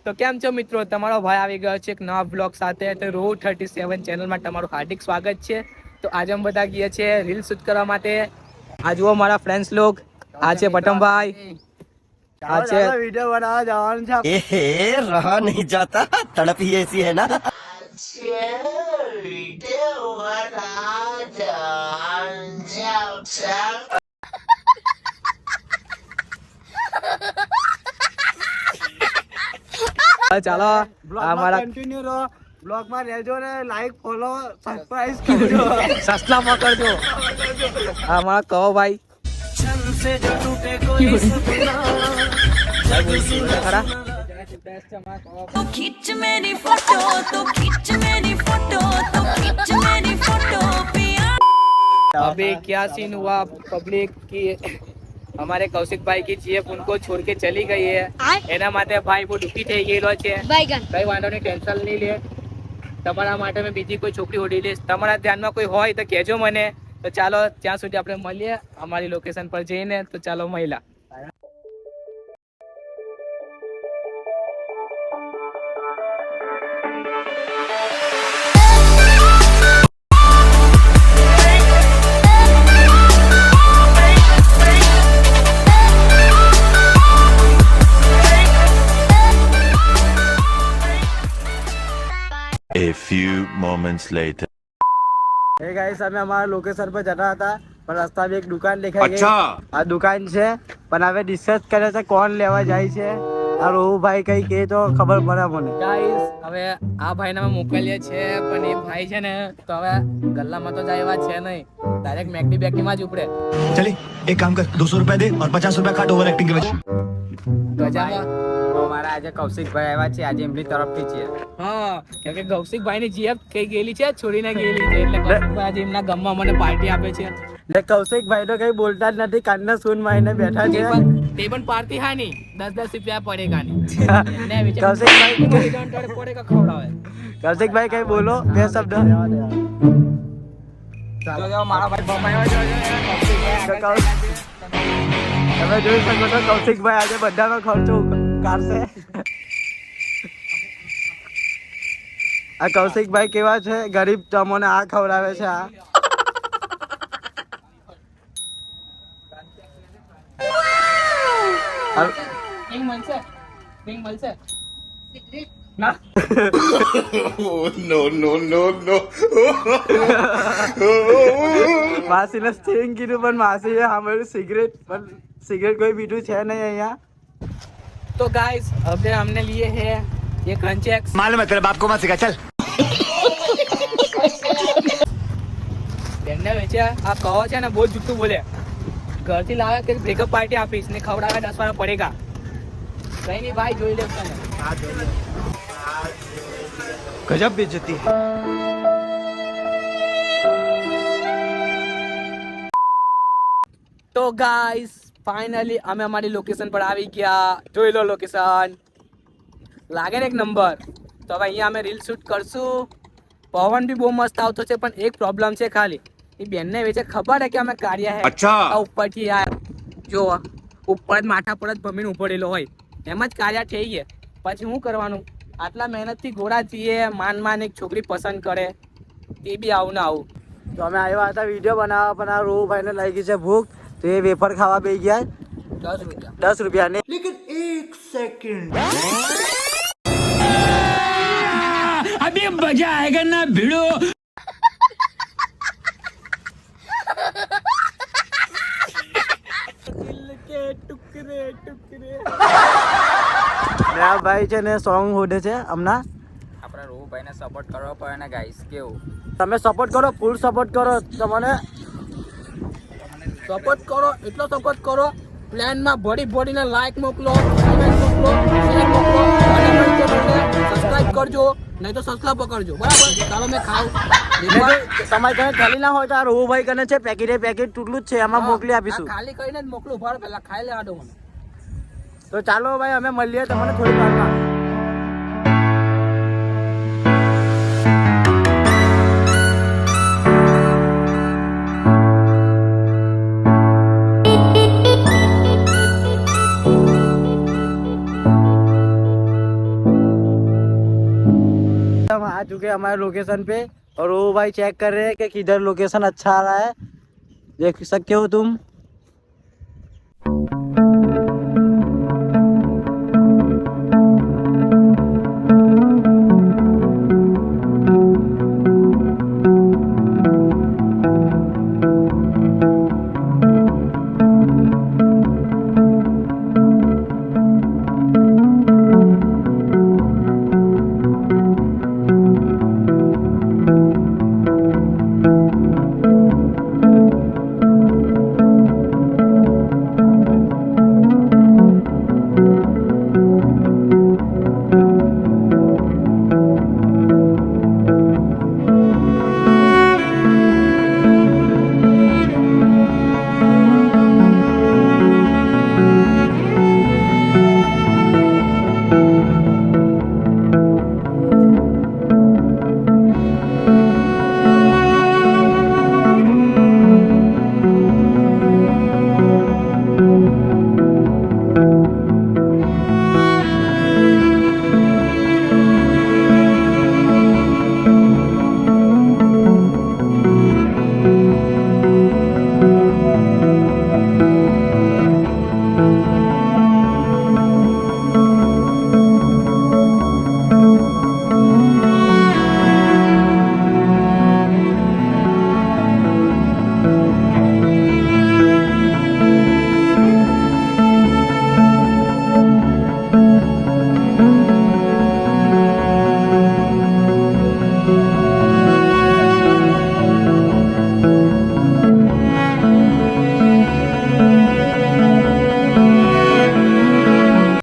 તો કેમ છો મિત્રો, તમારો ભાઈ આવી ગયો છે એક નવા બ્લોગ સાથે. તો રોડ 37 ચેનલમાં તમારું હાર્દિક સ્વાગત છે. તો આજે અમે બધા ગયા છે રીલ શૂટ કરવા માટે. આ જુઓ મારા ફ્રેન્ડ્સ લોગ, આ છે પટમભાઈ, આ છે वीडियो बनाया जवान छा रहा नहीं जाता तड़प ही ऐसी है ना ચાલો અમારા कंटिन्यू रहो ब्लॉग में रहजो ने लाइक फॉलो सब्सक्राइब करजो સસલા પકડજો. આ અમારા કહો ભાઈ ખરા तो खींच मेरी फोटो तो खींच मेरी फोटो तो खींच मेरी फोटो पिया. अभी क्या सीन हुआ पब्लिक की हमारे कौशिक भाई की जीएफ उनको छोड़ के चली गई है. એના માટે ભાઈ બહુ દુઃખી થઈ ગયેલો છે. કઈ વાંધો નહીં, ટેન્શન નહીં લે. તમારા માટે મેં બીજી કોઈ છોકરી ઓડી લઈશ. તમારા ધ્યાનમાં કોઈ હોય તો કહેજો મને. તો ચાલો ત્યાં સુધી આપણે મળીએ અમારી લોકેશન પર જઈને. તો ચાલો મહિલા A few moments later. Hey guys અમે અમારા લોકેશન પર જતા હતા પણ રસ્તામાં એક દુકાન દેખાઈ ગઈ. આ દુકાન છે પણ હવે ડિસ્કસ કરે છે કોણ લેવા જાય છે. આ રોહુ ભાઈ કઈ કહે તો ખબર પડે મને. ગાઈસ હવે આ ભાઈને અમે મોકલીએ છે પણ એ ભાઈ છે ને તો હવે ગલ્લામાં તો જાય એવા છે નહીં, ડાયરેક્ટ મેકડી બેકડીમાં જ ઉપડે. चले एक काम कर 200 रुपए दे और 50 रुपए काट ओवर एक्टिंग के वजह ગજામાં અમારા આજે કૌશિકભાઈ આવ્યા છે, આજે એમની તરફથી છે. હા, કેમ કે કૌશિકભાઈ ની જીએફ કઈ ગયેલી છે, છોડીને ગયેલી છે, એટલે કૌશિકભાઈ આજે એમના ગામમાં મને પાર્ટી આપે છે. એટલે કૌશિકભાઈ તો કઈ બોલતા જ નથી, કાનના સૂન મારીને બેઠા છે. તે પણ પાર્ટી હા નહીં, 10-10 રૂપિયા પડેગા ની. કૌશિકભાઈ પડેગા ખવડાવે. કૌશિકભાઈ કઈ બોલો બે શબ્દ. મારા ભાઈ બમાયો છે. તમે જોઈ શકો છો કૌશિકભાઈ આજે બધાનો ખર્ચો કાઢશે. આ કૌશિકભાઈ કેવા છે, ગરીબ તમોને આ ખવડાવે છે. આ રિંગ મળશે, રિંગ મળશે ના. માસીને સ્ટિંગ કીધું પણ માસી સાંભળ્યું સિગરેટ, પણ સિગરેટ કોઈ બીજું છે નહીં અહીંયા. तो गाइस अब हमने लिए हैं ये क्रंचेक्स. मालूम है तेरे बाप को मत सिखा चल. બેનને વેચ્યા. આ કહો છે ને બહુ જુઠ્ઠું બોલે. ઘરથી લાવે કે બ્રેકઅપ પાર્ટી આપીશ ને ખવડાવે 10 વાળા પડેગા. કઈ નહીં ભાઈ, જોઈ લે તને. હા જોઈ લે. गजब बेइज्जती है. તો ગાઈસ ફાઇનલી અમે અમારી લોકેશન પર આવી ગયા. જોઈ લો લોકેશન, લાગે ને એક નંબર. તો હવે અહીંયા અમે રીલ શૂટ કરશું. પવન બી બહુ મસ્ત આવતો છે પણ એક પ્રોબ્લેમ છે ખાલી, એ બેનને વેચે ખબર હે કે અમે કાર્યા હે. આ ઉપરથી આ જો ઉપર જ માથા પર જ ભમીને ઉપડેલો હોય એમ જ કાર્યા થઈ ગયા. પછી શું કરવાનું, આટલા મહેનતથી ગોળા છીએ, માન એક છોકરી પસંદ કરે તે બી આવું ને આવું. તો અમે આવ્યા હતા વિડીયો બનાવવા પણ આ રોહુ ભાઈને લઈ ગઈ છે ભૂખ, તો એ વેફર ખાવા બેસી ગયા 10 રૂપિયા. 10 રૂપિયાની. अभी मजा आएगा ना भिड़ो. ને આ ભાઈ છે ને સોંગ હોડે છે હમણાં. આપણે રોહુ ભાઈને સપોર્ટ કરવો પડે ને ગાઈસ. કેવું તમે સપોર્ટ કરો, ફૂલ સપોર્ટ કરો. તમને સપોર્ટ કરો, એટલો સપોર્ટ કરો પ્લાનમાં ભરીને લાઈક મોકલો, કમેન્ટ મોકલો, શેર મોકલો અને મારી ચેનલને સબસ્ક્રાઇબ કરજો, નહીં તો સસલા પકડજો. બરાબર, ચાલો મેં ખાવ. તમારી ઘરે ખાલી ના હોય તો આ રોહુ ભાઈ કને છે પેકેટ તૂટલું જ છે, એમાં મોકલી આપીશું. ખાલી કરીને જ મોકલું. ભાડો પહેલા ખાઈ લેવા દો મને. તો ચાલો ભાઈ અમે મળીએ તમને થોડી વારમાં. चुके हैं हमारे लोकेशन पे और वो भाई चेक कर रहे हैं कि किधर लोकेशन अच्छा आ रहा है, देख सकते हो तुम।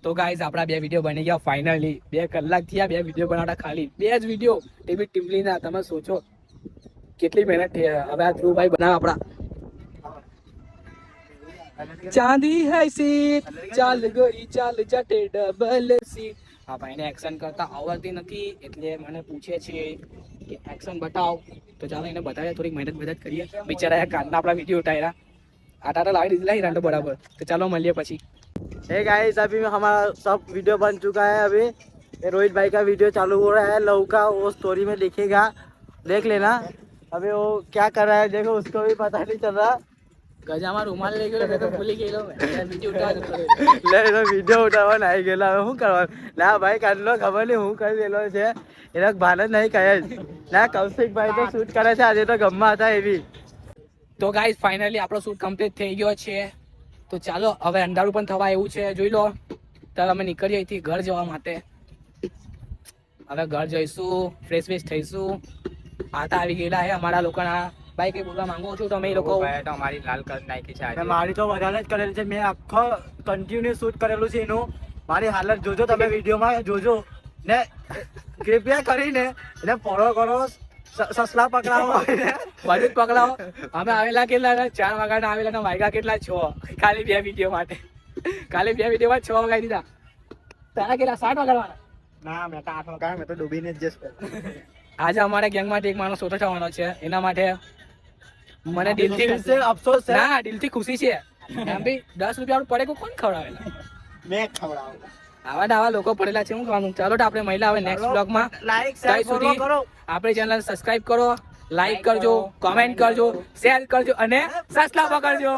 તો ગાઈઝ આપણા 2 વિડીયો બની ગયા ફાઇનલી. 2 કલાક થયા 2 વિડીયો બનાવતા, ખાલી 2 જ વિડીયો, તે બી ટીમલીના. તમે સોચો કેટલી મહેનત થઈ. હવે આ ધ્રુવભાઈ બનાવે આપણા ચાંદી હૈ સીટ ચાલ ગઈ ચાલ જટે ડબલ સીટ. આ ભાઈને એક્શન કરતા આવડતી નથી એટલે મને પૂછે છે કે એક્શન બતાવ. તો ચાલો એને બતાવીએ, થોડીક મહેનત કરીએ. બિચારા કાલના આપણા વિડીયો ઉતાર્યા, આટા લાવી દીધેલા હીરાને બરાબર. તો ચાલો મળીએ પછી. हे गाइस अभी हमारा सब वीडियो बन चुका है। अभी ये रोहित भाई का वीडियो चालू हो रहा है, लव का, वो स्टोरी में दिखेगा, देख लेना। अभी वो क्या कर रहा है देखो, उसको भी पता नहीं चल रहा। ગજામાં રૂમાલ લઈ ગયો તો ભૂલી ગયેલો વિડીયો ઉતારતો. લે એનો વિડીયો ઉતારવા નહીં ગયેલા, હવે શું કરવાનું? ના ભાઈ કાઢલો ખબર નહીં હું કરી દેલો છે, એનો ભાન જ નહીં કહે જ ના. કૌશિકભાઈ તો શૂટ કરે છે આજે, તો ગમમાં હતા એવી. તો ગાઈઝ ફાઇનલી આપણો શૂટ કમ્પ્લીટ થઈ ગયો છે. તો ચાલો હવે અંધારું પણ થવા એવું છે, જોઈ લો. ત્યારે અમે નીકળીએ અહીંથી ઘર જવા માટે. હવે ઘર જઈશું, ફ્રેશ થઈશું. આતા આવી ગયેલા છે અમારા લોકોના. ભાઈ કઈ બોલવા માંગો છો તમે? એ લોકો અમારી લાલ કલર નાખી છે, મારી તો વધારે જ કરેલી છે. મેં આખો કન્ટિન્યુ શૂટ કરેલું છે એનું. મારી હાલત જોજો તમે, વિડીયોમાં જોજો ને કૃપયા કરીને એને ફોલો કરો. સસલા પકડાવો, બધું જ પકડાવો. અમે આવેલા કેટલા 4 વાગ્યાના આવેલા ને વાગ્યા કેટલા 6, ખાલી 2 વિડીયો માટે. ખાલી 2 વિડીયોમાં 6 વાગાઈ દીધા. તારા કેટલા 7 વાગવાના? ના મેં તો 8 વાગ્યા, મેં તો ડૂબીને જ જશે. આજે અમારા ગેંગમાંથી એક માણસ સોટો થવાનો છે, એના માટે મને દિલથી અફસોસ છે. ના, દિલથી ખુશી છે. એમ બી 10 રૂપિયા પડે કોણ ખવડાવેલા? મેં ખવડાવું. આવા લોકો પડેલા છે, શું ખાવાનું? ચાલો તો આપણે મહિલા હવે નેક્સ્ટ બ્લોગમાં. લાઈક ત્યાં સુધી આપણી ચેનલ સબસ્ક્રાઇબ કરો, લાઈક કરજો, કોમેન્ટ કરજો, શેર કરજો અને સબસ્ક્રાઇબ કરજો.